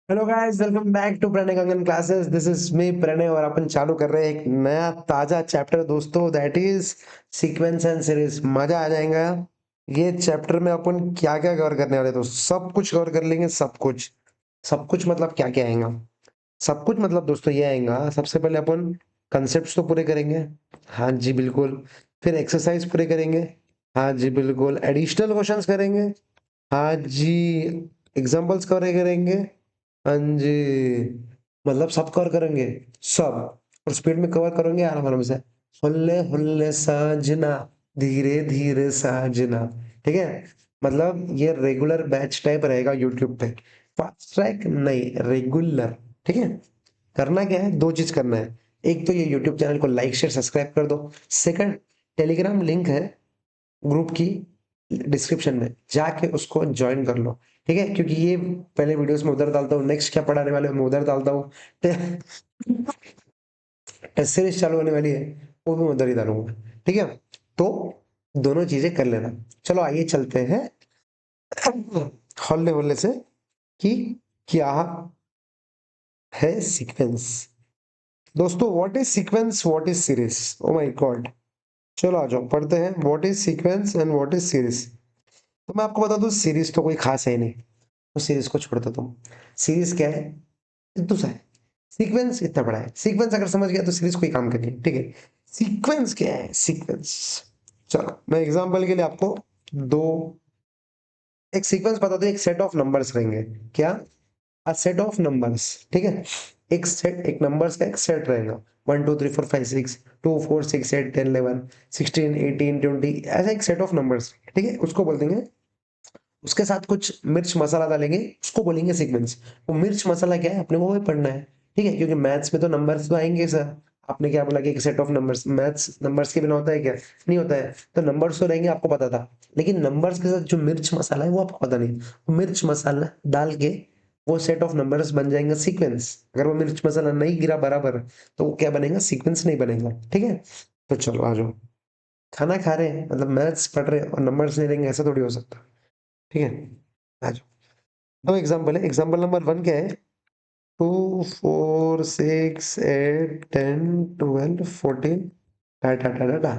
Hello guys, welcome back to Pranay Kangan classes. This is me Pranay और अपन चालू कर रहे हैं एक नया ताजा चैप्टर दोस्तों, that is sequence and series. मजा आ जाएगा। ये चैप्टर में अपन क्या क्या कवर करने वाले हैं दोस्त, सब कुछ कवर कर लेंगे। सब कुछ मतलब क्या क्या आएगा। सब कुछ मतलब दोस्तों ये आएगा, सबसे पहले अपन कंसेप्ट तो पूरे करेंगे। हाँ जी बिल्कुल। फिर एक्सरसाइज पूरे करेंगे। हाँ जी बिल्कुल। एडिशनल क्वेश्चंस करेंगे। हाँ जी। एग्जाम्पल्स कवर करेंगे। हाँ जी। मतलब सब कवर करेंगे। सब। और स्पीड में कवर करेंगे आराम आराम से। हुल्ले हुल्ले साजना, धीरे धीरे साजना। ठीक है। मतलब ये रेगुलर बैच टाइप रहेगा यूट्यूब पे। फास्ट ट्रैक नहीं, रेगुलर। ठीक है। करना क्या है, दो चीज करना है। एक तो ये यूट्यूब चैनल को लाइक शेयर सब्सक्राइब कर दो। सेकंड, टेलीग्राम लिंक है ग्रुप की डिस्क्रिप्शन में, जाके उसको ज्वाइन कर लो। ठीक है, क्योंकि ये पहले वीडियोस में उधर डालता हूँ, नेक्स्ट क्या पढ़ाने वाले हैं मैं उधर डालता हूँ। टेस्ट सीरीज चालू होने वाली है, वो भी मैं उधर ही डालूंगा। ठीक है। तो दोनों चीजें कर लेना। चलो आइए चलते हैं हल्ले हल्ले से कि क्या है सीक्वेंस। दोस्तों what is sequence, what is series. Oh my God. चलो आ जाओ पढ़ते हैं, what is sequence and what is series. तो मैं आपको बता दूं, सीरीज तो कोई खास है नहीं, तो सीरीज को छोड़ दो तुम। सीरीज क्या है, इतना सा है। सीक्वेंस इतना बड़ा है। सीक्वेंस अगर समझ गया तो सीरीज कोई काम करनी है। ठीक है। सीक्वेंस क्या है, सीक्वेंस। चलो मैं एग्जांपल के लिए आपको दो, एक सीक्वेंस बता दो। एक सेट ऑफ नंबर्स रहेंगे। क्या? A set of numbers. ठीक है। एक सेट, एक नंबर्स का एक सेट रहेगा। 1 2 3 4 5 6, 2 4 6 8 10 11 16 18 20, ऐसा एक सेट ऑफ नंबर्स। ठीक है, उसको बोल देंगे। उसके साथ कुछ मिर्च मसाला डालेंगे, उसको बोलेंगे सीक्वेंस। वो मिर्च मसाला क्या है अपने को वही पढ़ना है। ठीक है, क्योंकि मैथ्स में तो नंबर्स तो आएंगे सर। आपने क्या बोला कि एक set of numbers, maths numbers के बिना होता है क्या? नहीं होता है। तो नंबर्स तो रहेंगे, आपको पता था। लेकिन नंबर्स के साथ जो मिर्च मसाला है वो आपको पता नहीं। वो मिर्च मसाला डाल के वो सेट ऑफ नंबर्स बन जाएंगे सीक्वेंस। अगर वो मिर्च मसाला नहीं गिरा बराबर, तो वो क्या बनेगा, सीक्वेंस नहीं बनेगा। ठीक है। तो चलो आ जाओ। खाना खा रहे हैं मतलब मैथ्स पढ़ रहे हैं और नंबर्स नहीं लेंगे, ऐसा थोड़ी हो सकता। ठीक है। आ जाओ। दो एग्जाम्पल है। एग्जाम्पल नंबर वन क्या है? 2 4 6 8 10 12 14 data data.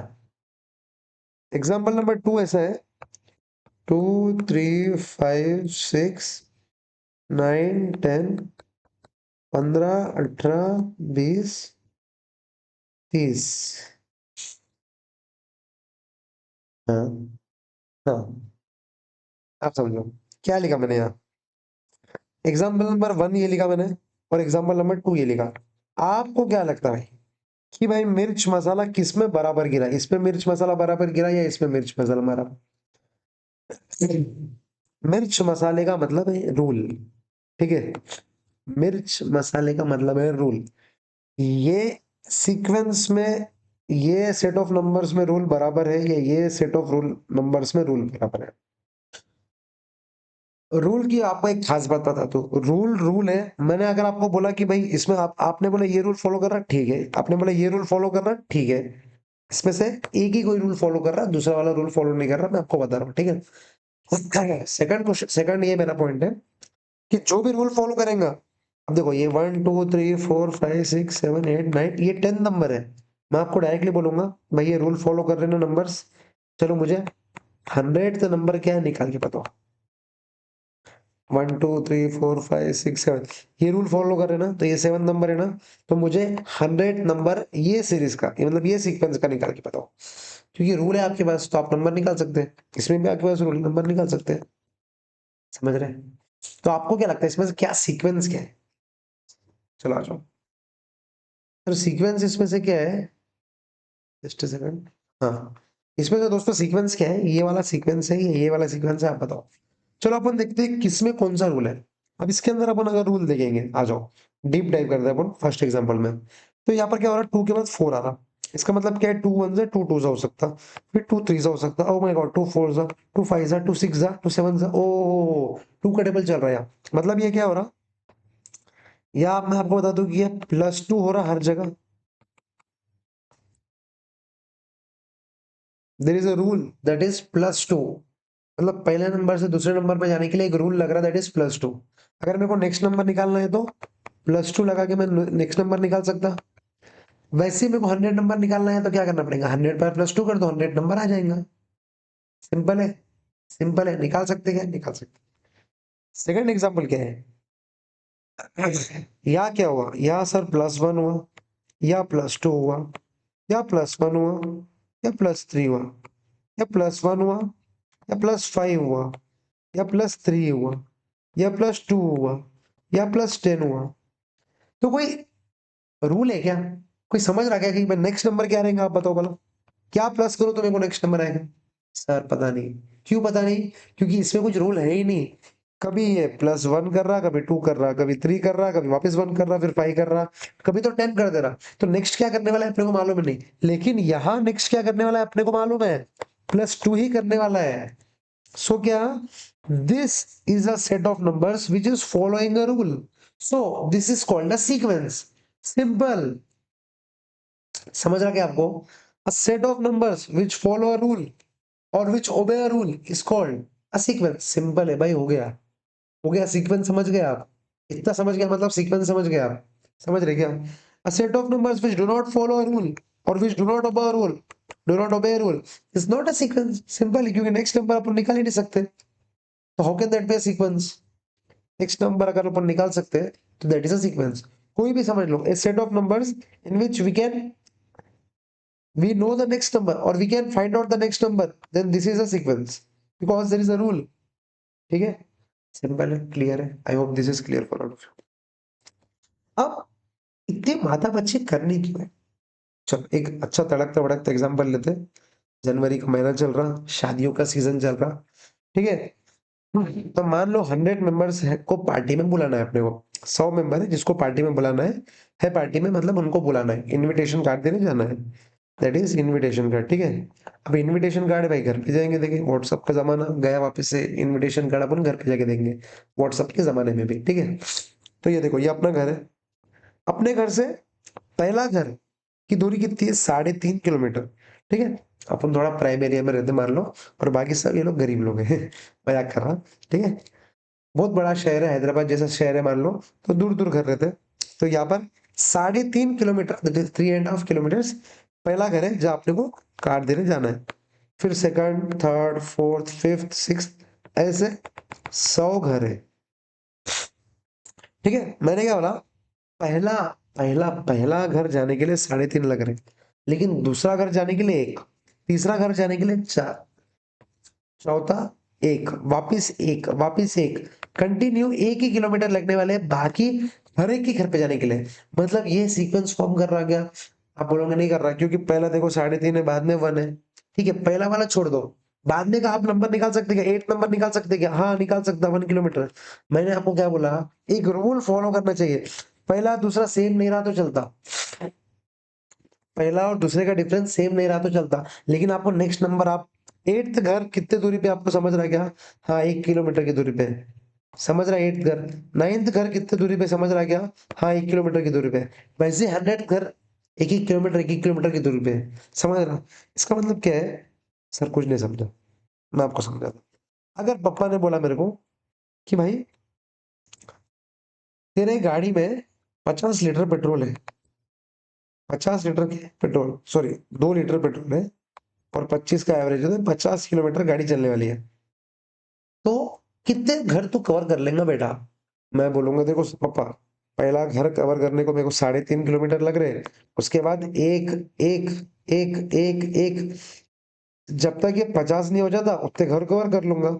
Example number two ऐसा है। 2 3 5 6 9 10 15 18 20 30। हाँ। हाँ। आप समझो क्या लिखा मैंने यहाँ। एग्जाम्पल नंबर वन ये लिखा मैंने, और एग्जाम्पल नंबर टू ये लिखा। आपको क्या लगता है कि भाई मिर्च मसाला किसमें बराबर गिरा? इसमें मिर्च मसाला बराबर गिरा या इसमें मिर्च मसाला बराबर? मिर्च मसाले का मतलब है रूल। ठीक है। मिर्च मसाले का मतलब है रूल। ये सीक्वेंस में, ये सेट ऑफ नंबर्स में रूल बराबर है या ये सेट ऑफ रूल नंबर्स में रूल बराबर है? रूल की आपको एक खास बात बता दूं, रूल रूल है। मैंने अगर आपको बोला कि भाई इसमें आपने बोला ये रूल फॉलो कर रहा, ठीक है। आपने बोला ये रूल फॉलो कर रहा, ठीक है। इसमें से एक ही कोई रूल फॉलो कर रहा, दूसरा वाला रूल फॉलो नहीं कर रहा, मैं आपको बता रहा हूँ। ठीक है। सेकंड क्वेश्चन, सेकंड ये मेरा पॉइंट है कि जो भी रूल फॉलो करेगा, अब देखो ये 1 2 3 4 5 6 7 8 9, ये 10 नंबर है। मैं आपको डायरेक्टली बोलूंगा भाई ये रूल फॉलो कर रहे हैं ना नंबर्स, चलो मुझे 100th नंबर क्या है निकाल के बताओ। 1 2 3 4 5 6 7, ये रूल फॉलो कर रहे हैं ना, तो ये 7 नंबर है ना। तो मुझे 100th नंबर ये सीरीज का, ये मतलब ये सीक्वेंस का निकाल के बताओ। क्योंकि रूल है आपके पास तो आप नंबर निकाल सकते हैं। इसमें भी आपके पास रूल, नंबर निकाल सकते हैं। समझ रहे हैं? तो आपको क्या लगता है इसमें से क्या सीक्वेंस क्या है? चलो आ जाओ। तो सीक्वेंस इसमें से क्या है? Just a second. हाँ। इसमें से दोस्तों सीक्वेंस क्या है, ये वाला सीक्वेंस है, ये वाला सीक्वेंस है, आप बताओ। चलो अपन देखते हैं किसमें कौन सा रूल है। अब इसके अंदर अपन अगर रूल देखेंगे, आ जाओ डीप डाइव करते हैं अपन फर्स्ट एग्जांपल में। तो यहाँ पर क्या हो रहा है, 2 के बाद 4 आ रहा। इसका मतलब क्या है, 2 1 से 2 2 सा हो सकता, फिर 2 3 सा हो सकता। ओह माय गॉड, 2 4 सा, 2 5 सा, 2 6 सा, 2 7 सा। ओ 2 का टेबल चल रहा है यहाँ। मतलब ये क्या हो रहा, या मैं आपको बता दूं कि ये +2 हो रहा हर जगह। There is a rule that is +2। मतलब पहले नंबर से दूसरे नंबर पे जाने के लिए एक रूल लग रहा है, दैट इज +2। अगर मेरे को नेक्स्ट नंबर निकालना है तो +2 लगा के मैं नेक्स्ट नंबर निकाल सकता। वैसे ही मेरे को 100 नंबर निकालना है तो क्या करना पड़ेगा, 100 पर +2 कर दो, 100 नंबर आ जाएगा। सिंपल है, सिंपल है, निकाल सकते हैं, निकाल सकते। सेकंड एग्जांपल क्या है, यहाँ क्या हुआ, यहाँ सर +1 हुआ, या +2 हुआ, या +1 हुआ, या +3 हुआ, या +1 हुआ, या +5 हुआ, या +3 हुआ, या +2 हुआ, या +10 हुआ। तो कोई रूल है क्या, कोई समझ रहा क्या कि मैं नेक्स्ट नंबर क्या रहेगा, आप बताओ भला। क्या प्लस करो तो मेरे को नेक्स्ट नंबर आएगा। सर पता नहीं। क्यों पता नहीं, क्योंकि इसमें कुछ रूल है ही नहीं। कभी ये +1 कर रहा, कभी 2 कर रहा, कभी 3 कर रहा, कभी वापस 1 कर रहा, फिर 5 कर रहा, कभी तो 10 कर दे रहा। तो नेक्स्ट क्या करने वाला है अपने को मालूम नहीं, लेकिन यहाँ नेक्स्ट क्या करने वाला है अपने को मालूम है, +2 ही करने वाला है। सो क्या, this is a set of numbers which is following a rule, so this is called a sequence. Simple. समझ रहा क्या आपको, a set of numbers which follow a rule और which obey a rule is called a sequence। Simple है भाई, हो गया, हो गया। सीक्वेंस समझ गए आप, इतना समझ गया मतलब सीक्वेंस समझ गए आप। समझ रहे क्या, a set of numbers which do not follow a rule or which do not obey a rule is not a sequence। Simple है, क्योंकि नेक्स्ट नंबर अपन निकाल ही नहीं सकते, तो how can that be a sequence. Next number अगर अपन निकाल सकते हैं तो दैट इज अ सीक्वेंस। कोई भी समझ लो, a set of numbers in which we know the next number or we can find out the next number, then this is a sequence because there is a rule। ठीक है, simple है, clear है। I hope this is clear for all of you. अब इतनी माथा पच्ची करनी क्यों है। चलो एक अच्छा तड़कता भड़कता एग्जांपल लेते हैं। जनवरी का महीना चल रहा, शादियों का सीजन चल रहा, ठीक है। तो मान लो 100 मेंबर्स है को पार्टी में बुलाना है अपने को। 100 मेंबर है जिसको पार्टी में बुलाना है पार्टी में, मतलब उनको बुलाना है, इनविटेशन कार्ड देने जाना है, दैट इज इनविटेशन कार्ड। ठीक है, अब इनविटेशन कार्ड भाई घर पे जाएंगे देंगे, व्हाट्सएप का जमाना गया वापस से, इनविटेशन कार्ड अपन घर पे जाके देंगे, व्हाट्सएप के जमाने में भी। ठीक है, तो ये देखो, ये अपना घर है, अपने घर से पहला घर की दूरी कितनी है, 3.5 किलोमीटर। ठीक है, अपन थोड़ा प्राइम एरिया में रहते मान लो, और बाकी सब ये लोग गरीब लोग हैं मजाक कर रहा। ठीक है, बहुत बड़ा शहर है, हैदराबाद जैसा शहर है मान लो, तो दूर दूर घर रहते हैं। तो यहाँ पर 3.5 किलोमीटर, 3.5 किलोमीटर पहला घर है जहाँ अपने को कार देने जाना है। फिर second, third, fourth, fifth, six, ऐसे 100 घर है। ठीक है, मैंने क्या बोला, पहला पहला पहला घर जाने के लिए 3.5 लग रहे, लेकिन दूसरा घर जाने के लिए 1, तीसरा घर जाने के लिए 4, चौथा 1, वापिस 1, वापिस 1, कंटिन्यू 1 ही किलोमीटर लगने वाले हैं, बाकी हर एक के घर पे जाने के लिए। मतलब ये सीक्वेंस फॉर्म कर रहा क्या, आप बोलोगे नहीं कर रहा, क्योंकि पहला देखो 3.5 है, बाद में 1 है। ठीक है, पहला वाला छोड़ दो, बाद में का आप नंबर निकाल सकते क्या, 8 नंबर निकाल सकते क्या, हाँ निकाल सकता 1 किलोमीटर। मैंने आपको क्या बोला, एक रूल फॉलो करना चाहिए, पहला दूसरा सेम नहीं रहा तो चलता, पहला और दूसरे का डिफरेंस सेम नहीं रहा तो चलता, लेकिन आपको नेक्स्ट नंबर, आप 8th घर कितने दूरी पे, आपको समझ रहा है क्या, हाँ 1 किलोमीटर की दूरी पे, समझ रहा है 8th घर। 9th घर कितने दूरी पे, समझ रहा है क्या, हाँ 1 किलोमीटर की दूरी पे। वैसे 100th घर 1 1 किलोमीटर, 1 1 किलोमीटर की दूरी पे, समझ रहा। इसका मतलब क्या है, सर कुछ नहीं समझा, मैं आपको समझाता। अगर पापा ने बोला मेरे को कि भाई तेरे गाड़ी में 50 लीटर पेट्रोल है, 50 लीटर के पेट्रोल, सॉरी 2 लीटर पेट्रोल है, और 25 का एवरेज है, तो 50 किलोमीटर गाड़ी चलने वाली है, तो कितने घर तू कवर कर लेगा बेटा। मैं बोलूंगा देखो पापा, पहला घर कवर करने को मेरे को 3.5 किलोमीटर लग रहे हैं, उसके बाद एक एक एक एक एक, जब तक ये 50 नहीं हो जाता उतने घर कवर कर लूंगा।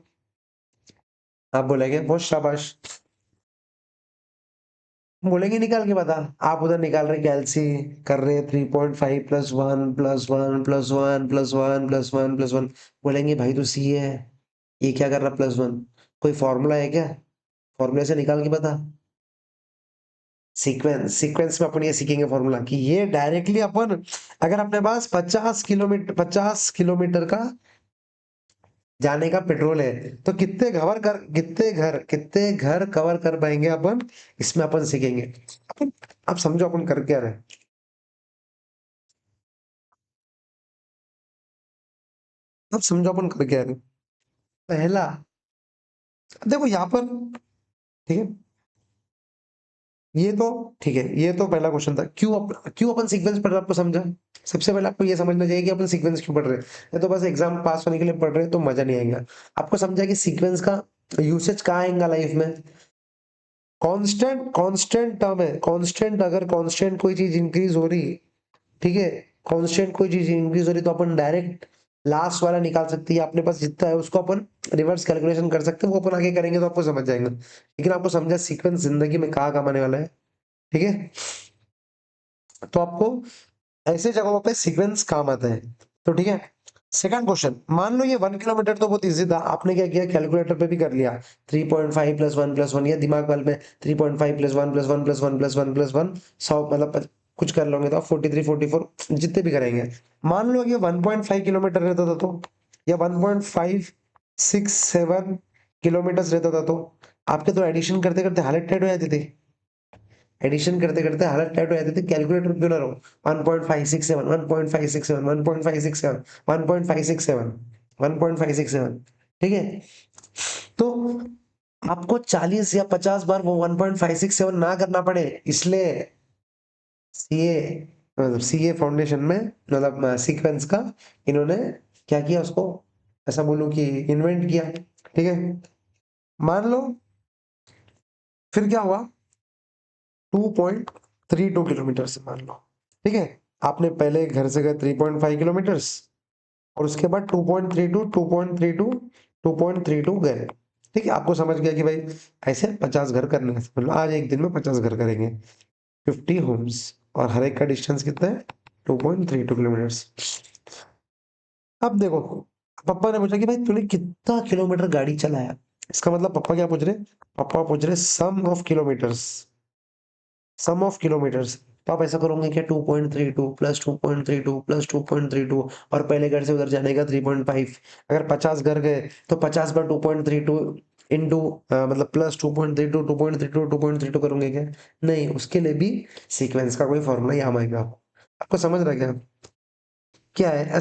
आप बोलेंगे बहुत शाबाश, बोलेंगे निकाल के बता, आप उधर निकाल रहे कैलसी, कर रहे 3.5 +1 +1 +1 +1 +1 बोलेंगे भाई तो सी है, ये क्या कर रहा +1, कोई फॉर्मूला है क्या, फॉर्मूले से निकाल के बता। सीक्वेंस, सीक्वेंस में अपन ये सीखेंगे फॉर्मूला कि ये डायरेक्टली अपन, अगर अपने पास 50 किलोमीटर का जाने का पेट्रोल है, तो कितने घर कवर कर पाएंगे अपन, इसमें अपन सीखेंगे। अपन, आप समझो अपन कर क्या रहे हैं। अब समझो अपन कर क्या रहे हैं। पहला देखो यहाँ पर, ठीक है, ये तो ठीक है, ये तो पहला क्वेश्चन था, क्यों अपन सीक्वेंस पढ़ रहे हैं, आपको समझा? सबसे पहले आपको ये समझना चाहिए कि अपन सीक्वेंस क्यों पढ़ रहे हैं। या तो बस एग्जाम पास होने के लिए पढ़ रहे हैं तो मजा नहीं आएगा। आपको समझा कि सीक्वेंस का यूसेज कहाँ आएगा लाइफ में? कांस्टेंट कांस्टेंट टर्म है, कांस्टेंट, अगर कांस्टेंट कोई चीज इंक्रीज हो रही, ठीक है, कांस्टेंट कोई चीज इंक्रीज हो रही तो अपन डायरेक्ट लास्ट वाला निकाल सकते हैं, अपने पास जितना है उसको अपन रिवर्स कैलकुलेशन कर सकते हैं, वो अपन आगे करेंगे तो आपको समझ जाएगा। लेकिन आपको समझा सीक्वेंस जिंदगी में कहाँ काम आने वाला है, ठीक है? तो आपको ऐसे जगहों पे सीक्वेंस काम आता है। तो ठीक है, सेकंड क्वेश्चन, मान लो ये 1 किलोमीटर तो बहुत इजी था, आपने क्या किया, कैलकुलेटर पे भी कर लिया, 3.5 प्लस वन प्लस वन, या दिमाग वाल में 3.5 plus one plus one plus one plus one plus one, 100 मतलब कुछ कर लोगे तो आप 43 44 जितने भी करेंगे। मान लो ये 1.5 किलोमीटर रहता था तो, या 1.567 किलोमीटर रहता था तो आपके तो एडिशन करते करते हालत टाइट हो जाती थी, एडिशन करते करते हालत टाइट हो जाती थी, कैलकुलेटर क्यों ना रहो। 1.567 1.567 1.567 1.567 1.567, ठीक है? तो आपको 40 या 50 बार वो 1.567 ना करना पड़े, इसलिए सीए, मतलब सीए फाउंडेशन में, मतलब सीक्वेंस का इन्होंने क्या किया, उसको ऐसा बोलूं कि इन्वेंट किया, ठीक है? मान लो फिर क्या हुआ, 2.32 किलोमीटर से मान लो, ठीक है, आपने पहले घर से गए 3.5 किलोमीटर्स, और उसके बाद 2.32 2.32 2.32 गए, ठीक है? आपको समझ गया कि भाई ऐसे 50 घर करने हैं, मतलब आज एक दिन में 50 घर करेंगे, 50 होम्स, और हर एक का डिस्टेंस कितना है, 2.32 किलोमीटर्स। अब देखो, पापा ने पूछा कि भाई तूने कितना किलोमीटर गाड़ी चलाया, इसका मतलब पापा क्या पूछ रहे, पापा पूछ रहे सम ऑफ किलोमीटर्स। तो आप ऐसा करोगे क्या, 2.32 प्लस 2.32 प्लस 2.32, और पहले घर से उधर जाने का 3.5, अगर 50 घर गए तो 50 बार 2.32 इंटू, मतलब प्लस 2.32 2.32 2.32 करोगे क्या? नहीं, उसके लिए भी सीक्वेंस का कोई फॉर्मूला यहाँ आएगा। आपको समझ रहा है क्या? क्या है, a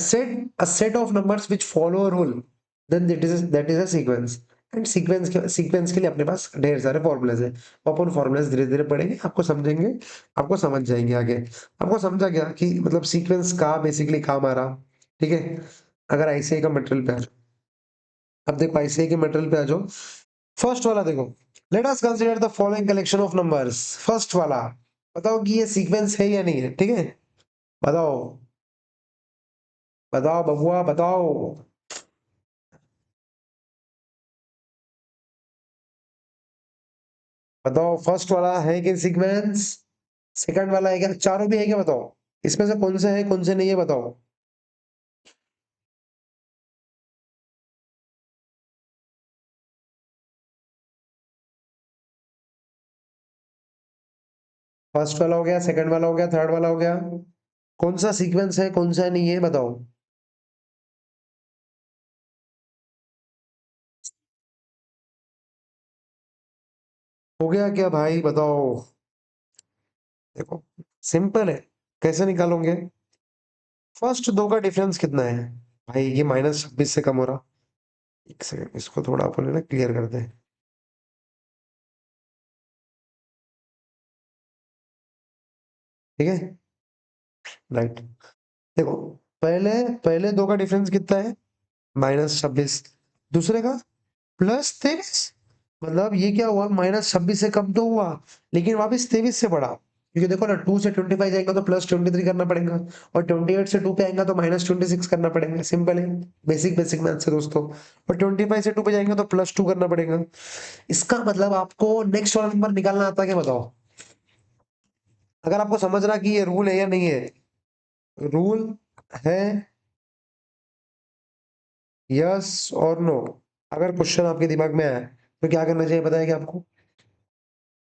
set of numbers which follow a rule, then that is a sequence। And sequence के लिए अपने पास ढेर सारे फॉर्मूलेज है, वो अपन फॉर्मूलेज धीरे धीरे पढ़ेंगे, आपको समझेंगे, आपको समझ जाएंगे आगे। आपको समझा गया कि मतलब सीक्वेंस का बेसिकली काम आ रहा, ठीक है? अगर आईसीआई का मटेरियल पे आ जाओ, अब देखो आईसीआई के मटेरियल पे आ जाओ, फर्स्ट वाला देखो, let us consider the following collection of numbers. First वाला, बताओ कि ये सीक्वेंस है या नहीं है, ठीक है? बताओ, बताओ बबुआ बताओ। बताओ फर्स्ट वाला है कि सीक्वेंस, सेकंड वाला है क्या, चारों भी है क्या, बताओ इसमें से कौन से है कौन से नहीं है, बताओ। फर्स्ट वाला हो गया, सेकंड वाला हो गया, थर्ड वाला हो गया, कौन सा सीक्वेंस है कौन सा नहीं है, बताओ। हो गया क्या भाई, बताओ। देखो सिंपल है, कैसे निकालोगे? फर्स्ट दो का डिफरेंस कितना है? भाई ये -26 से कम हो रहा। एक सेकंड, इसको थोड़ा अपन है ना क्लियर करते हैं, ठीक है, राइट। देखो, पहले पहले दो का डिफरेंस कितना है, -26, दूसरे का +23, मतलब ये क्या हुआ, -26 से कम तो हुआ, लेकिन वापिस 23 से बढ़ा, क्योंकि देखो ना 2 से 25 जाएगा तो +23 करना पड़ेगा, और 28 से 2 पे आएगा तो -26 करना पड़ेगा, सिंपल है, बेसिक बेसिक मैथ से दोस्तों। और 25 से 2 पे जाएंगे तो +2 करना पड़ेगा। इसका मतलब आपको नेक्स्ट वाला नंबर निकालना आता है क्या, बताओ? अगर आपको समझ रहा कि ये रूल है या नहीं है, रूल है, यस और नो, अगर क्वेश्चन आपके दिमाग में आया तो क्या करना चाहिए, बताया क्या आपको?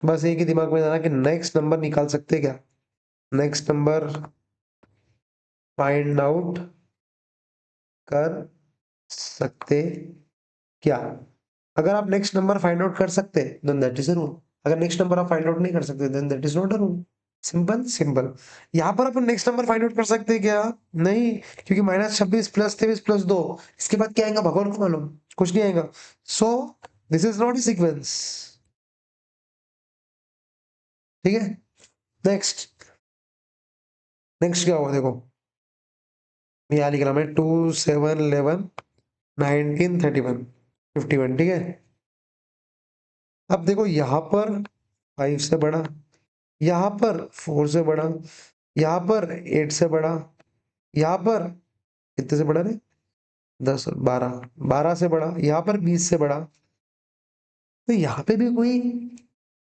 बस एक ही दिमाग में जाना कि नेक्स्ट नंबर निकाल सकते हैं क्या, नेक्स्ट नंबर फाइंड आउट कर सकते क्या? अगर आप नेक्स्ट नंबर फाइंड आउट कर सकते then that is a rule, अगर नेक्स्ट नंबर आप फाइंड आउट नहीं कर सकते then that is not a rule. Simple simple. यहाँ पर अपन नेक्स्ट नंबर फाइंड आउट कर सकते हैं क्या? नहीं, क्योंकि -26 +23 +2, इसके बाद क्या आएगा भगवान को मालूम, कुछ नहीं आएगा। So this is not a sequence. ठीक है, नेक्स्ट। नेक्स्ट क्या होगा देखो, यहाँ लिख रहा मैं 2 7 11 19 31 51। ठीक है, अब देखो यहाँ पर 5 से बड़ा, यहाँ पर 4 से बड़ा, यहाँ पर 8 से बड़ा, यहाँ पर कितने से बड़ा रे, 10 12 12 से बड़ा, यहाँ पर 20 से बड़ा। तो यहाँ पे भी कोई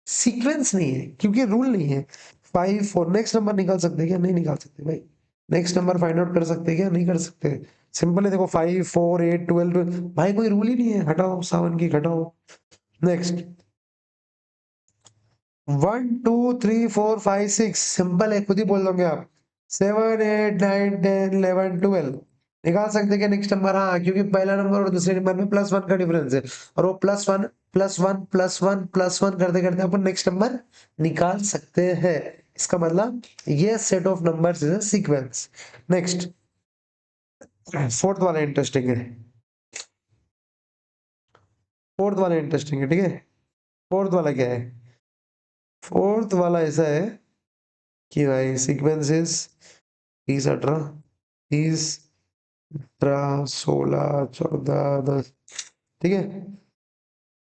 सीक्वेंस नहीं है क्योंकि रूल नहीं है। 5 4 नेक्स्ट नंबर निकाल सकते हैं क्या, नहीं निकाल सकते भाई। नेक्स्ट नंबर फाइंड आउट कर सकते हैं क्या, नहीं कर सकते। सिंपल है, देखो 5 4 8 12 भाई कोई रूल ही नहीं है, हटाओ 7 की हटाओ। नेक्स्ट 1 2 3 4 5 6 सिंपल है, खुद ही बोल दोगे आप। 7 8 9 10 11 12 निकाल सकते हैं नेक्स्ट नंबर। हाँ, क्योंकि पहला नंबर और दूसरे नंबर में +1 का डिफरेंस है, और वो +1 +1 +1 +1 करते करते अपन नेक्स्ट नंबर निकाल सकते हैं। इसका मतलब ये set of numbers is a sequence. Next, fourth वाला इंटरेस्टिंग है। फोर्थ वाला इंटरेस्टिंग है, ठीक है। फोर्थ वाला क्या है, फोर्थ वाला ऐसा है कि भाई सीक्वेंस इज 30 18 30 18 16 14 10। ठीक है,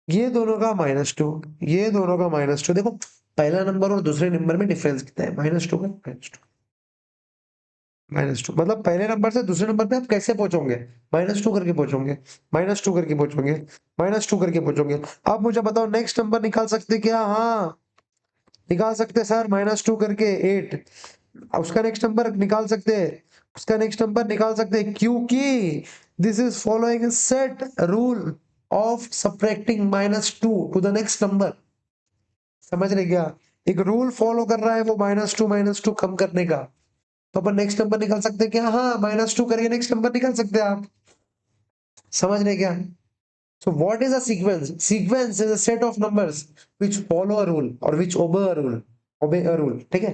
ये दोनों का -2, ये दोनों का -2। देखो पहला नंबर और दूसरे नंबर में डिफरेंस कितना है, -2 का -2 -2। मतलब पहले नंबर से दूसरे नंबर पे आप कैसे पहुंचोगे, -2 करके पहुंचोगे, -2 करके पहुंचोगे, -2 करके पहुंचोगे। अब मुझे बताओ नेक्स्ट नंबर निकाल सकते क्या, हाँ निकाल सकते सर, -2 करके 8। उसका नेक्स्ट नंबर निकाल सकते हैं, उसका नेक्स्ट नंबर निकाल सकते हैं, क्योंकि this is following set rule of subtracting -2 to the next number. समझ रहे क्या, एक रूल फॉलो कर रहा है वो -2 कम करने का। तो अपन नेक्स्ट नंबर निकाल सकते हैं क्या, हाँ -2 करके नेक्स्ट नंबर निकाल सकते हैं आप। समझ रहे क्या। So what is a sequence? Sequence is a set of numbers which follow a rule or which obey a rule. Obey a rule. ठीक है,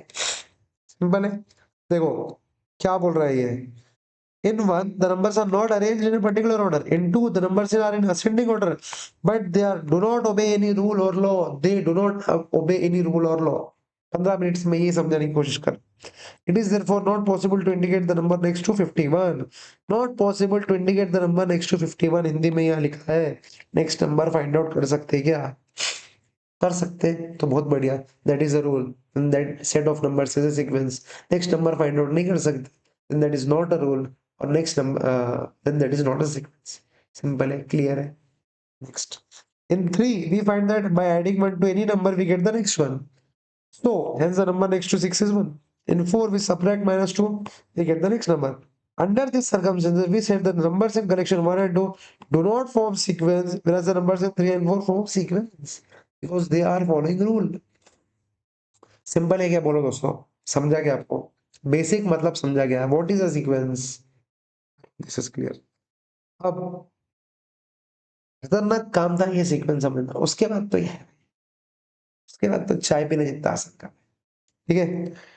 सिंपल है। देखो क्या बोल रहा है ये, in one the numbers are not arranged in a particular order, in two the numbers are in ascending order, but they are do not obey any rule or law, they do not obey any rule or law। 15 minutes में ये समझाने की कोशिश कर। It is therefore not possible to indicate the number next to 51। Not possible to indicate the number next to 51 Hindi में यहाँ लिखा है। नेक्स्ट नंबर फाइंड आउट कर सकते हैं क्या, कर सकते हैं, तो बहुत बढ़िया। That is a rule, that set of numbers is a sequence. Next number find out नहीं कर सकते, then that is not a rule, और next number then that is not a sequence। Simple है, क्लियर है। Next, in 3 we find that by adding 1 to any number we get the next one, so hence the number next to 6 is 1। In 4 we subtract -2, we get the next number। Under this circumstances we said the numbers in collection 1 and 2 do not form sequence, whereas the numbers in 3 and 4 form sequence because they are following rule। Simple है क्या बोलो दोस्तों, समझा क्या आपको, basic मतलब समझा गया, what is a sequence, this is clear. अब खतरनाक काम था ये सीक्वेंस समझना, उसके बाद तो ये है, उसके बाद तो चाय पीने जितना आसान काम है। ठीक है,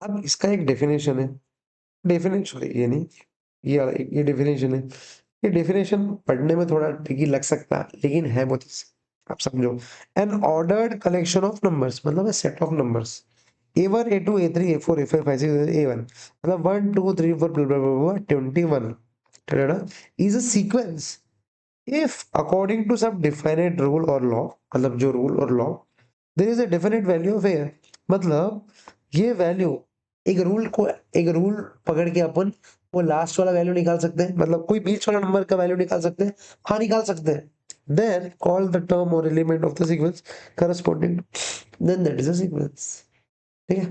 अब इसका एक डेफिनेशन है, डेफिनेशन सॉरी ये नहीं, ये डेफिनेशन है। ये डेफिनेशन पढ़ने में थोड़ा ट्रिकी लग सकता है लेकिन है बहुत easy। आप समझो, an ordered collection of numbers मतलब set of numbers A1 A2 A3 A4 A5 A6 A1 मतलब 1 2 3 4 21 is a sequence if according to some definite rule or law, मतलब जो रूल और law, there is a definite value of a, मतलब ये value, एक rule को, एक rule पकड़ के अपन वो लास्ट वाला वैल्यू निकाल सकते हैं, मतलब कोई बीच वाला नंबर का वैल्यू निकाल सकते हैं, हाँ निकाल सकते हैं। then call the term or element of the sequence corresponding to, then that is a sequence। ठीक है,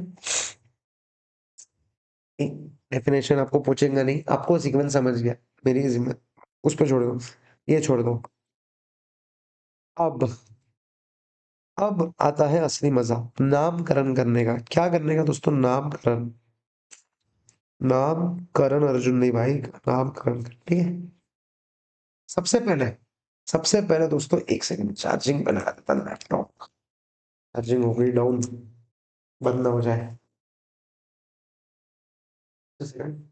डेफिनेशन आपको पूछेंगे नहीं, आपको सीक्वेंस समझ गया, मेरी जिम्मे, उस पर छोड़ दो, ये छोड़ दो। अब अब आता है असली मजा, नामकरण करने का। क्या करने का दोस्तों, नामकरण। नामकरण अर्जुन नहीं भाई, नामकरण, ठीक है। सबसे पहले, सबसे पहले दोस्तों एक सेकंड चार्जिंग पे लगा देता लैपटॉप, चार्जिंग हो गई डाउन, बंद ना हो जाए। एक second.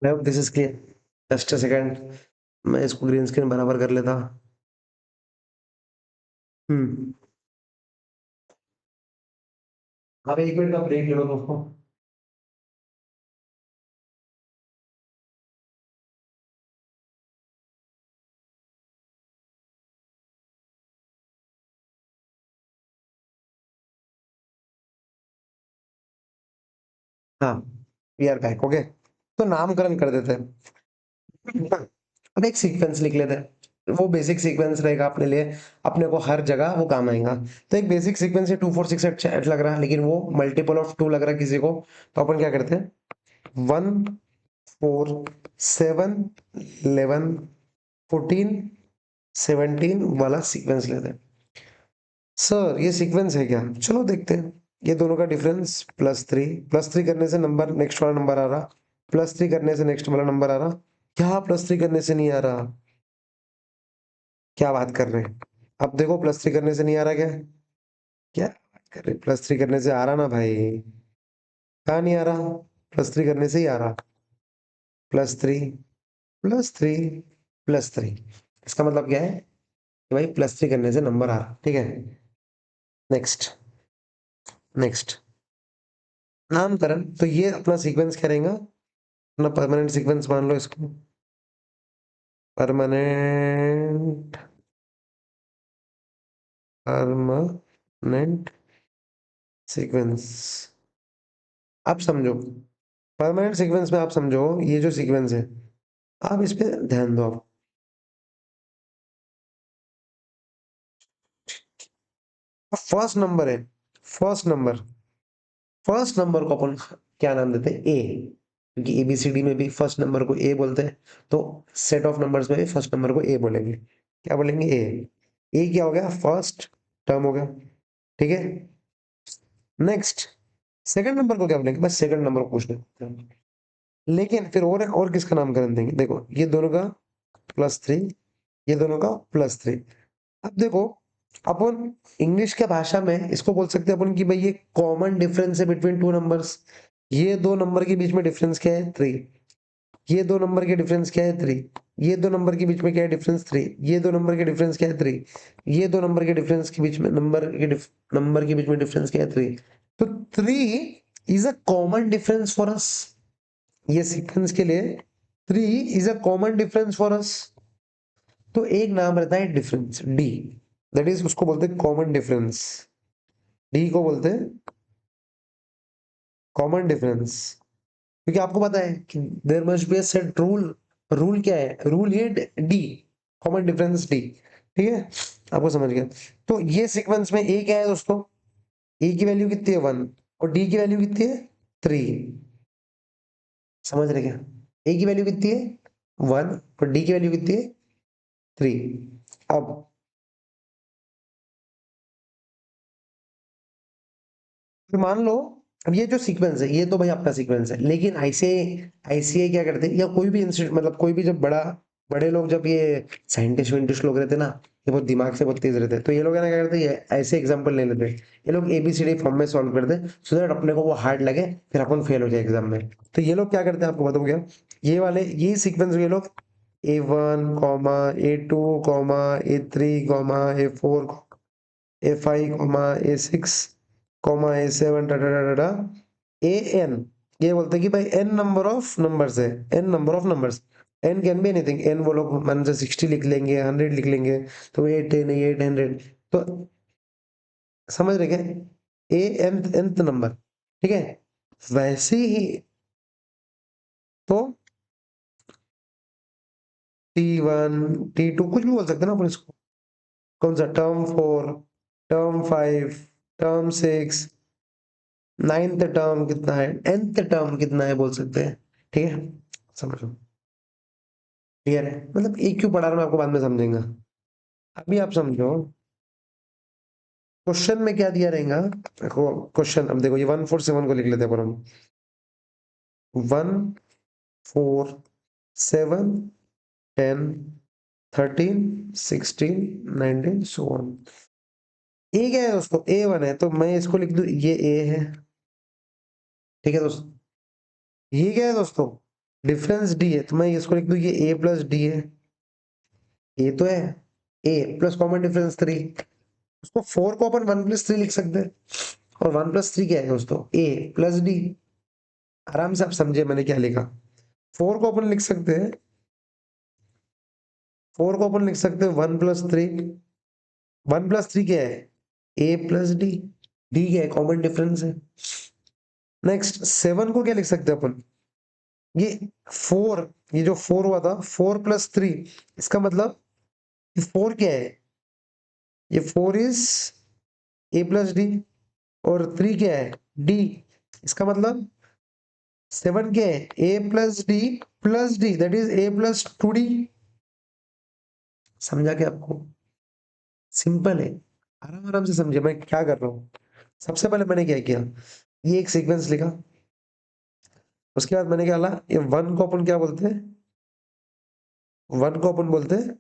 I hope this is clear. Just a second, मैं इसको ग्रीन स्क्रीन बराबर कर लेता। हम्म। अब 1 मिनट का ब्रेक ले लो दोस्तों। हाँ, वी आर बैक। ओके, तो नामकरण कर देते हैं। अब एक सीक्वेंस लिख लेते हैं, वो बेसिक सीक्वेंस रहेगा अपने लिए, अपने को हर जगह वो काम आएगा। तो एक बेसिक सीक्वेंस है 2 4 6 8 लग रहा है, लेकिन वो मल्टीपल ऑफ 2 लग रहा है किसी को। तो अपन क्या करते हैं, 1 4 7 11 14 17 वाला सीक्वेंस लेते हैं। सर ये सीक्वेंस है क्या, चलो देखते हैं। ये दोनों का डिफरेंस +3 करने से नंबर नेक्स्ट वाला नंबर आ रहा, +3 करने से नेक्स्ट वाला नंबर आ रहा। क्या +3 करने से नहीं आ रहा, क्या बात कर रहे हैं। अब देखो +3 करने से नहीं आ रहा क्या, क्या बात कर रहे, +3 करने से आ रहा ना भाई, कहाँ नहीं आ रहा, +3 करने से ही आ रहा। +3 +3 +3, इसका मतलब क्या है कि भाई +3 करने से नंबर आ रहा, ठीक है। नेक्स्ट, नेक्स्ट नामकरण, तो ये अपना सीक्वेंस क्या रहेगा, अपना परमानेंट सीक्वेंस मान लो इसको, परमानेंट परमानेंट सीक्वेंस। आप समझो, परमानेंट सीक्वेंस में आप समझो, ये जो सीक्वेंस है, आप इस पे ध्यान दो। आप फर्स्ट नंबर है, फर्स्ट नंबर, फर्स्ट नंबर को अपन क्या नाम देते हैं, ए, क्योंकि एबीसीडी में भी फर्स्ट नंबर को ए बोलते हैं। तो सेट ऑफ नंबर्स में भी फर्स्ट नंबर को ए बोलेंगे, क्या बोलेंगे, ए। ए क्या हो गया, फर्स्ट टर्म हो गया, ठीक है। नेक्स्ट, सेकंड नंबर को क्या बोलेंगे, बस सेकंड नंबर को पूछ लेते हैं। लेकिन फिर और किसका नामकरण देंगे, देखो ये दोनों का +3, ये दोनों का +3। अब देखो, अपन इंग्लिश के भाषा में इसको बोल सकते हैं अपन कि भाई ये कॉमन डिफरेंस है बिटवीन टू नंबर्स। ये दो नंबर के बीच में डिफरेंस क्या है, 3। ये दो नंबर के डिफरेंस क्या है, 3। ये दो नंबर के बीच में क्या है डिफरेंस, 3। ये दो नंबर के डिफरेंस क्या है, 3। ये दो नंबर के डिफरेंस के बीच में नंबर के बीच में डिफरेंस क्या है, 3। तो 3 is a common difference for us, ये सीक्वेंस के लिए 3 is a common difference for us. तो एक नाम रहता है डिफरेंस, डी, दैट इज उसको बोलते हैं कॉमन डिफरेंस। डी को बोलते हैं कॉमन डिफरेंस, क्योंकि आपको पता है कि there must be a set rule. Rule क्या है, रूल ये डी, कॉमन डिफरेंस डी, ठीक है। आपको समझ गया। तो ये सीक्वेंस में ए क्या है दोस्तों, ए की वैल्यू कितनी है, 1, और डी की वैल्यू कितनी है, 3। समझ रहे क्या, ए की वैल्यू कितनी है, 1, और डी की वैल्यू कितनी है, 3। अब फिर मान लो, अब ये जो सीक्वेंस है ये तो भाई अपना सीक्वेंस है, लेकिन आईसीआई क्या करते हैं, या कोई भी इंस्टीट्यूट, मतलब कोई भी जब बड़े लोग, जब ये साइंटिस्ट वाइंटिस्ट लोग रहते हैं ना, ये बहुत दिमाग से बहुत तेज रहते हैं, तो ये लोग है ना क्या करते हैं, ये ऐसे एग्जांपल ले लेते हैं। ये लोग एबीसीडी फॉर्म में सॉल्व करते हैं, सो दैट अपने को वो हार्ड लगे, फिर अपन फेल हो जाए एग्जाम में। तो ये लोग क्या करते हैं आपको बताऊं क्या, ये वाले ये सीक्वेंस, ये लोग A1 A2 A3 A4 A5 A6 A7 A N, ये बोलते हैं कि भाई एन नंबर ऑफ नंबर्स है, n number of numbers. N can be anything, n वो लोग मन से 60 लिख लेंगे, 100 लिख लेंगे, तो 810 800। तो समझ रहे क्या, ए एनथ एनथ नंबर, ठीक है। वैसे ही, तो T1 T2 कुछ भी बोल सकते हैं ना अपन इसको, कौन सा, term 4, term 5, term 6, ninth term कितना है, nth टर्म कितना है, बोल सकते हैं, ठीक है। समझो, क्लियर है, मतलब एक क्यों पढ़ा रहा हूं आपको बाद में समझेंगे। अभी आप समझो, क्वेश्चन में क्या दिया रहेगा, देखो क्वेश्चन, अब देखो ये 1 4 7 को लिख लेते हैं पर हम, 1 4 7 10 13 16 19 सो ऑन। ए क्या है दोस्तों, A1 है, तो मैं इसको लिख दूं, ये ए है, ठीक है दोस्तों। ये क्या है दोस्तों, डिफरेंस डी है तो मैं इसको लिख दूं ये ए प्लस डी है, ये तो है ए प्लस कॉमन डिफरेंस 3, उसको 4 को अपन 1 प्लस 3 लिख सकते हैं, और 1 प्लस 3 क्या है दोस्तों, ए प्लस डी। आराम से आप समझे मैंने क्या लिखा। 4 को अपन लिख सकते हैं, 4 को अपन लिख सकते हैं 1 प्लस 3, 1 प्लस 3 क्या है, ए प्लस डी, डी क्या है, कॉमन डिफरेंस है। नेक्स्ट 7 को क्या लिख सकते हैं अपन, ये 4, ये जो 4 हुआ था 4 प्लस 3, इसका मतलब ये 4 क्या है, ये 4 इज ए प्लस डी, और 3 क्या है, डी, इसका मतलब 7 क्या है, A plus D that is A plus two D. समझा क्या आपको, सिंपल है, आराम आराम से समझे मैं क्या कर रहा हूँ। सबसे पहले मैंने क्या किया, ये एक सीक्वेंस लिखा, उसके बाद मैंने क्या ला, ये 1 को अपन क्या बोलते हैं, 1 को अपन बोलते हैं,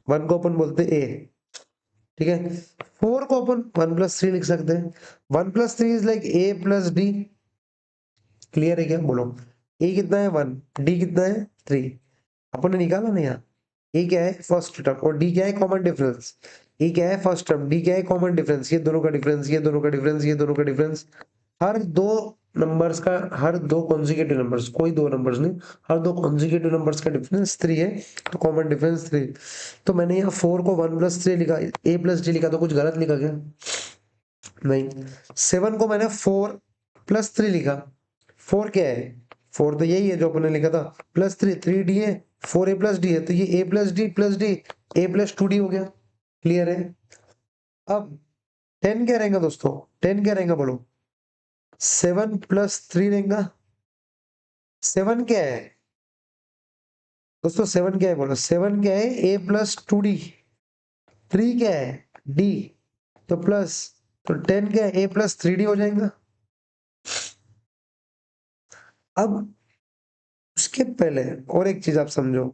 1 को अपन बोलते हैं ए, ठीक है। 4 को अपन 1 प्लस 3 लिख सकते हैं, 1 plus 3 is like a plus D. Clear है क्या, बोलो। ए कितना है 1, डी कितना है 3, अपन ने निकाला ना यहाँ। ए क्या है फर्स्ट टर्म, और डी क्या है कॉमन डिफरेंस। ए क्या है फर्स्ट टर्म, डी क्या है कॉमन डिफरेंस, ये दोनों का डिफरेंस, ये दोनों का डिफरेंस, ये दोनों का डिफरेंस। हर दो नंबर्स का, हर दो कॉन्जिक्यूटिव नंबर्स, कोई दो नंबर्स नहीं, हर दो कॉन्जिक्यूटिव नंबर्स का डिफरेंस 3 है, तो कॉमन डिफरेंस 3। तो मैंने यहाँ 4 को 1 प्लस 3 लिखा, ए प्लस डी लिखा, तो कुछ गलत लिखा क्या, नहीं। 7 को मैंने 4 प्लस 3 लिखा, 4 क्या है, 4 तो यही है जो अपने लिखा था, प्लस 3, 3 डी है, 4 ए प्लस डी है, तो ये A plus D A plus 2 D हो गया। क्लियर है। अब 10 क्या रहेगा दोस्तों, 10 क्या रहेगा बोलो, 7 प्लस 3 रहेगा। 7 क्या है दोस्तों, 7 क्या है बोलो, 7 क्या है ए प्लस 2 डी, 3 क्या है डी, तो प्लस, तो 10 क्या है ए प्लस 3 डी हो जाएगा। अब उसके पहले और एक चीज आप समझो,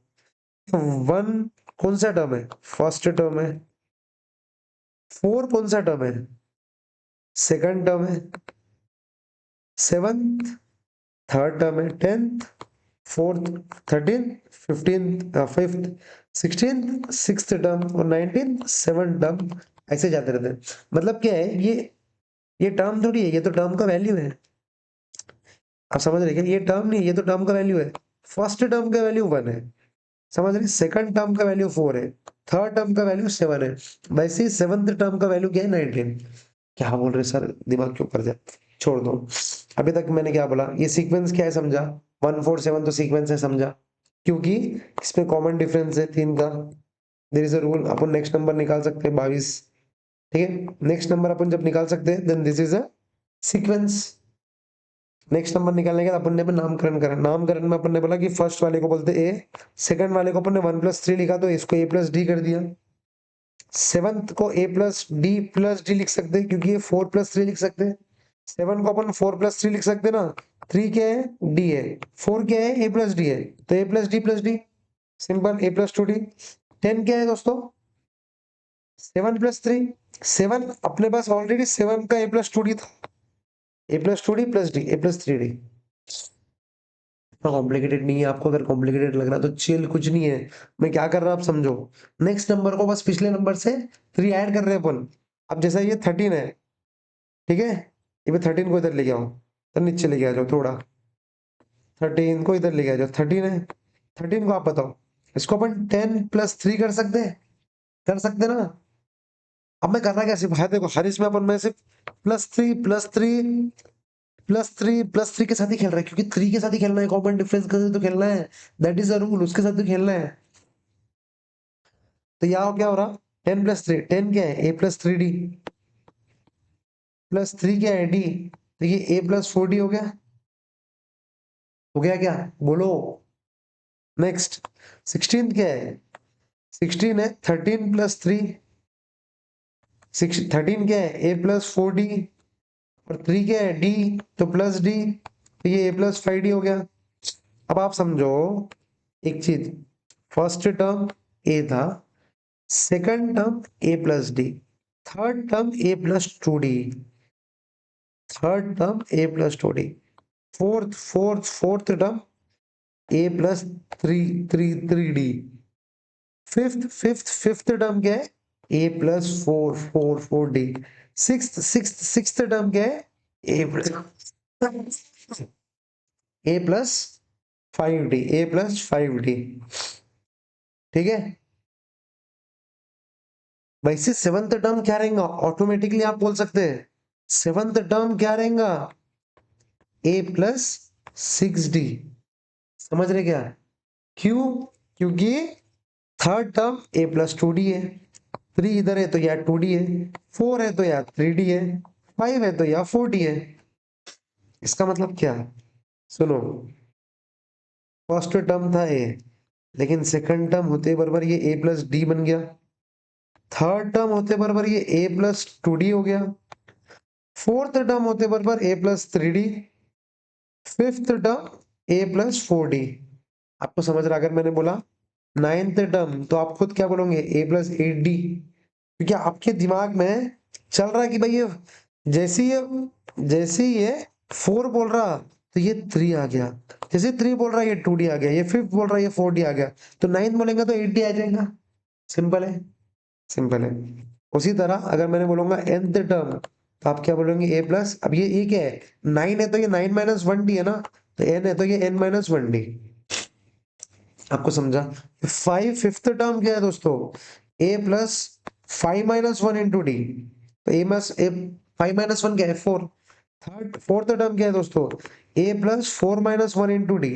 1 कौन सा टर्म है, फर्स्ट टर्म है। 4 कौन सा टर्म है, सेकंड टर्म है। 7th थर्ड टर्म है। 10th fourth, 13th 15th fifth, 16th sixth term, और 19th सेवंथ टर्म, ऐसे जाते रहते हैं। मतलब क्या है, ये टर्म थोड़ी है, ये तो टर्म का वैल्यू है। आप समझ रहे क्या, ये टर्म नहीं, ये तो टर्म का वैल्यू है। फर्स्ट टर्म का वैल्यू 1 है, समझ रहे, सेकंड टर्म का वैल्यू 4 है, थर्ड टर्म का वैल्यू 7 है, वैसे ही सेवंथ टर्म का वैल्यू क्या है 19। क्या बोल रहे सर, दिमाग क्यों कर जाए, छोड़ दो। अभी तक मैंने क्या बोला, ये सीक्वेंस क्या है समझा, 1 4 7 तो सीक्वेंस है समझा, क्योंकि इसमें कॉमन डिफरेंस है 3 का। देयर इज अ रूल, अपन नेक्स्ट नंबर निकाल सकते हैं 22, ठीक है। नेक्स्ट नंबर अपन जब निकाल सकते हैं then this is a sequence. Next number निकालने के बाद अपन ने नामकरण करा, नामकरण में अपन ने बोला कि फर्स्ट वाले को बोलते ए, सेकंड वाले को अपन ने 1 प्लस 3 लिखा तो इसको ए प्लस डी कर दिया। सेवंथ को ए प्लस डी लिख सकते हैं, क्योंकि ये 4 प्लस 3 लिख सकते हैं। 7 को अपन 4 प्लस 3 लिख सकते हैं ना, 3 क्या है डी है, 4 क्या है ए प्लस डी है, तो ए प्लस डी, सिंपल ए प्लस 2 डी। 10 क्या है दोस्तों, 7 प्लस 3, 7 अपने पास ऑलरेडी 7 का ए प्लस 2 डी था, ए plus 2 D plus D, A plus 3 D. इतना कॉम्प्लिकेटेड नहीं है, आपको अगर कॉम्प्लिकेटेड लग रहा है तो चिल, कुछ नहीं है। मैं क्या कर रहा हूं आप समझो, नेक्स्ट नंबर को बस पिछले नंबर से 3 ऐड कर रहे हैं अपन। अब जैसा ये 13 है, ठीक है, ये मैं 13 को इधर लेके आऊं, तो नीचे लेके आ जाओ थोड़ा, 13 को इधर लेके आ जाओ, 13 है, 13 को आप बताओ, इसको अपन 10 प्लस 3 कर सकते हैं, कर सकते हैं ना। अब मैं करना क्या, सिर्फ है देखो, हर इसमें अपन में सिर्फ प्लस थ्री के साथ ही खेल रहा है, क्योंकि 3 के साथ ही खेलना है, कॉमन डिफरेंस के साथ तो खेलना है, दैट इज अ रूल, उसके साथ तो खेलना है। तो यहाँ क्या हो रहा, 10 प्लस 3, 10 क्या है ए प्लस 3 डी, प्लस 3 क्या है डी, तो ये ए प्लस 4 डी हो गया, हो गया क्या, बोलो। नेक्स्ट 16 क्या है, 16 है 13 प्लस 3, 13 क्या है ए प्लस 4 डी, और 3 क्या है डी, तो प्लस डी, तो ये ए प्लस 5 डी हो गया। अब आप समझो एक चीज, फर्स्ट टर्म ए था, second term A plus D, third term A plus 2 D, third term A plus 2 D, fourth term A plus three three three D. Fifth term क्या है? A plus four four four D. Sixth term क्या है? A plus A plus five D. A plus five D. ठीक है। वैसे seventh term क्या रहेगा? Automatically आप बोल सकते हैं सेवंथ टर्म क्या रहेगा? A plus six D. समझ रहे क्या? क्यों? क्योंकि third term A plus two D है। थ्री इधर है तो या टू डी है, फोर है तो या थ्री डी है, फाइव है तो या फोर डी है। इसका मतलब क्या? सुनो, फर्स्ट टर्म था ए, लेकिन सेकंड टर्म होते बराबर ये ए प्लस डी बन गया। थर्ड टर्म होते बराबर ये ए प्लस टू डी हो गया। फोर्थ टर्म होते बराबर A plus three D. Fifth term A plus four D. आपको समझ रहा? अगर मैंने बोला नाइन्थ टर्म तो आप खुद क्या बोलोगे? ए प्लस एट डी। क्योंकि आपके दिमाग में चल रहा है कि भाई ये जैसे ही ये फोर बोल रहा तो ये थ्री आ गया, जैसे थ्री बोल रहा है ये टू डी आ गया, ये फिफ्थ बोल रहा है ये फोर डी आ गया, तो नाइन्थ बोलेंगे तो एट डी आ जाएगा। सिंपल है, सिंपल है। उसी तरह अगर मैंने बोलूंगा nth टर्म तो आप क्या बोलोगे? ए प्लस, अब ये क्या है? नाइन है तो ये नाइन माइनस वन डी है ना, तो एन है तो ये एन माइनस वन डी। आपको समझा? फाइव फिफ्थ टर्म क्या है दोस्तों? A plus five minus one into D. तो ए फाइव माइनस वन क्या है? फोर। फोर्थ टर्म क्या है दोस्तों? A plus four minus one into D.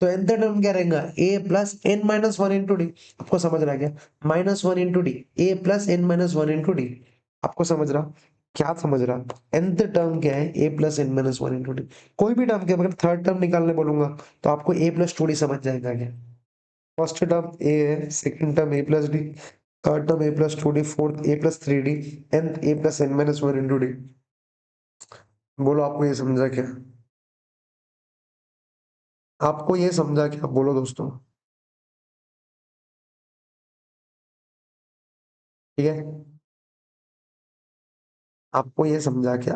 तो nth टर्म क्या रहेगा? A plus N minus one into D. आपको समझ रहा है क्या? Minus one into D, A plus N minus one into D. आपको समझ रहा? क्या समझ रहा? nth टर्म क्या है? A plus N minus one into D. कोई भी टर्म के अगर थर्ड टर्म निकालने बोलूंगा तो आपको ए प्लस टू डी समझ जाएगा क्या? फर्स्ट टर्म ए है, second term A plus D, third term A plus two D, fourth A plus three D, nth A plus N minus one into D. बोलो, आपको ये समझा क्या? आपको ये समझा क्या? बोलो दोस्तों। ठीक है, आपको ये समझा क्या?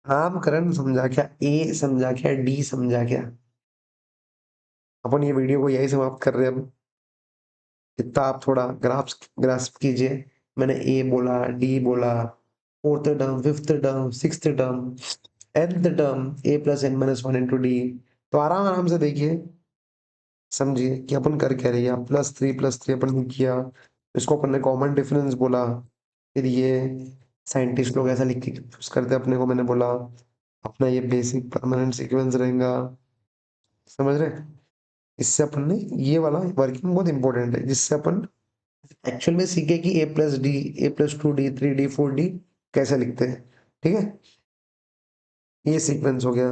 नामकरण समझा क्या? ए समझा क्या? डी समझा क्या? अपन ये वीडियो को यही समाप्त कर रहे हैं अब। इतना आप थोड़ा ग्रास्प कीजिए। मैंने ए बोला, डी बोला, fourth term, fifth term, sixth term, nth term, A plus N minus one into D. तो आराम आराम से देखिए, समझिए कि अपन कर क्या रही है। प्लस थ्री अपन ने किया, इसको अपन ने कॉमन डिफरेंस बोला। फिर ये साइंटिस्ट लोग ऐसा लिख के यूज करते, अपने को मैंने बोला अपना ये बेसिक परमानेंट सीक्वेंस रहेगा। समझ रहे? इससे अपन ने ये वाला वर्किंग बहुत इंपॉर्टेंट है, जिससे अपन एक्चुअल में सीखे कि A plus D, A plus two D, three D, four D कैसे लिखते हैं। ठीक है, ये सीक्वेंस हो गया।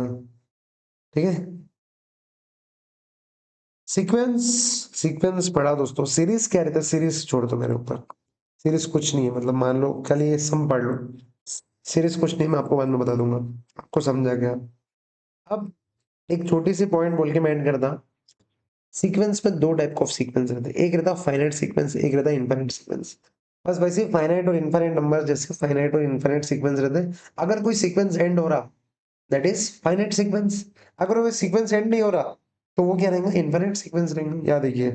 ठीक है, सीक्वेंस सीक्वेंस पढ़ा दोस्तों। सीरीज क्या रहता है? सीरीज छोड़ दो मेरे ऊपर। सीरीज कुछ नहीं है, मतलब मान लो कल ये सम पढ़ लो, सीरीज कुछ नहीं, मैं आपको बाद में बता दूंगा। आपको समझा गया? अब एक छोटी सी पॉइंट बोल के मैं एंड करता। सीक्वेंस में दो टाइप ऑफ सीक्वेंस रहते हैं, एक रहता है फाइनाइट सीक्वेंस, एक रहता है इनफाइनाइट सीक्वेंस। बस वैसे फाइनाइट और इनफाइनाइट नंबर जैसे फाइनाइट और इनफाइनाइट सीक्वेंस रहते हैं। अगर कोई सीक्वेंस एंड हो रहा दैट इज फाइनाइट सीक्वेंस। अगर वो सीक्वेंस एंड नहीं हो रहा तो वो क्या रहेगा? इनफाइनाइट सीक्वेंस रहेगा। याद रखिए,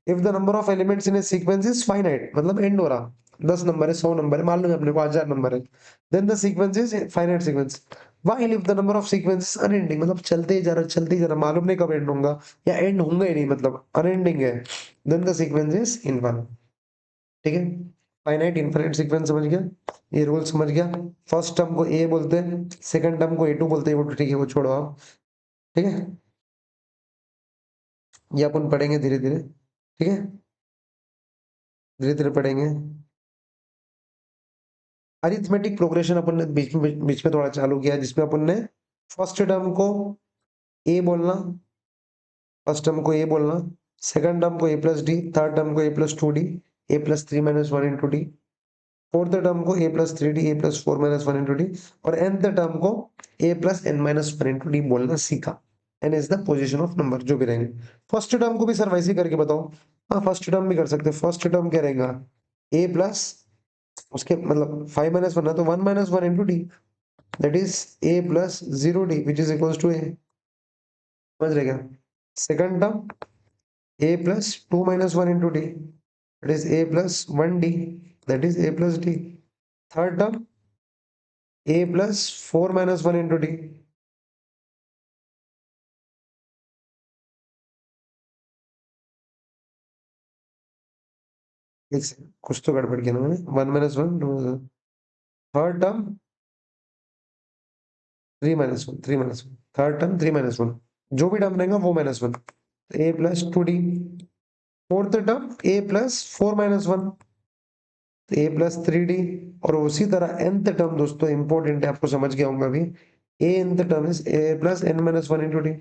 if the number of elements in A sequence is finite, मतलब एंड हो रहा, 10 नंबर है, 100 नंबर है, मान लो अपने को 1000 नंबर है, then the sequence is finite sequence. While if the number of sequence unending, मतलब चलते ही जा रहा, चलते ही जा रहा, मालूम नहीं कब एंड होगा या एंड होगा ही नहीं, मतलब अनएंडिंग है, then the sequence is infinite. ठीक है, फाइनाइट इनफाइनाइट सीक्वेंस समझ गया? ये रूल समझ गया? फर्स्ट टर्म को ए बोलते हैं, सेकंड टर्म को ए टू बोलते हैं, वो तो ठीक है, वो छोड़ो आप। ठीक है, ये अपन पढ़ेंगे धीरे धीरे। ठीक है, धीरे धीरे पढ़ेंगे। अरिथमेटिक प्रोग्रेशन अपन ने बीच में थोड़ा चालू किया, जिसमें अपन ने फर्स्ट टर्म को ए बोलना, फर्स्ट टर्म को ए बोलना, सेकंड टर्म को A plus D, third term को A plus two D, A plus three minus one into D, fourth term को A plus three D, A plus four minus one into D, और nth term को A plus N minus one into D बोलना सीखा। N is the position of number, जो भी रहेंगे। First term को भी सर वैसे ही करके बताओ। हाँ, फर्स्ट टर्म भी कर सकते हैं। फर्स्ट टर्म क्या रहेगा? ए प्लस, उसके मतलब फाइव माइनस वन है तो one minus one into D. That is a plus 0d which is equals to a, समझ रहे क्या? Second term a plus 2 minus 1 into d, that is a plus 1d, that is a plus d. Third term a plus 4 minus 1 into d, कुछ तो गड़बड़ किया ना मैंने, 1 minus 1, third term 3 minus 1, 3 minus 1, third term 3 minus 1, जो भी term रहेगा वो minus 1, a plus 2d, fourth term a plus 4 minus 1, तो a plus 3d, और उसी तरह nth टर्म दोस्तों इंपॉर्टेंट है, आपको समझ गया होगा अभी, a nth term is a plus n minus 1 into d,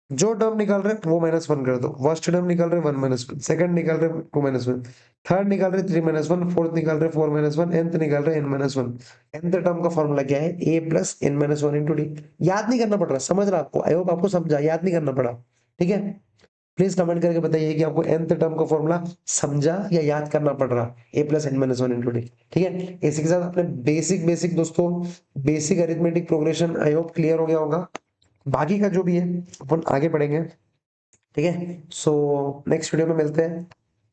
जो टर्म निकाल रहे हैं वो माइनस 1 कर दो, फर्स्ट टर्म निकाल रहे हैं 1 माइनस 1, सेकंड निकाल रहे हैं 2 माइनस 1, थर्ड निकाल रहे हैं 3 माइनस 1, फोर्थ निकाल रहे हैं 4 माइनस 1, nth निकाल रहे हैं n माइनस 1। nth टर्म का फॉर्मूला क्या है? a plus n minus 1 into D. याद नहीं करना पड़ रहा, समझ रहा आपको, आई होप आपको समझा, याद नहीं करना पड़ा, ठीक है? प्लीज कमेंट करके बताइए कि आपको nth टर्म का फॉर्मूला समझा या याद करना पड़ रहा, a plus n minus 1 into D, ठीक है? इसी के साथ अपने बेसिक दोस्तों, basic arithmetic progression I hope clear हो गया होगा। बाकी का जो भी है अपन आगे पढ़ेंगे, ठीक है? सो नेक्स्ट वीडियो में मिलते हैं।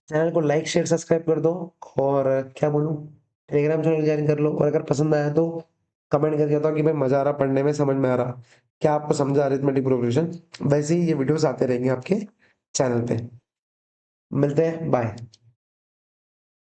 चैनल को लाइक शेयर सब्सक्राइब कर दो, और क्या बोलूं, टेलीग्राम चैनल ज्वाइन कर लो, और अगर पसंद आया तो कमेंट करके बताओ कि भाई मजा आ रहा पढ़ने में, समझ में आ रहा, क्या आपको समझा अरिथमेटिक प्रोग्रेशन। वैसे ही ये वीडियोस आते रहेंगे आपके चैनल पे। मिलते हैं, बाय।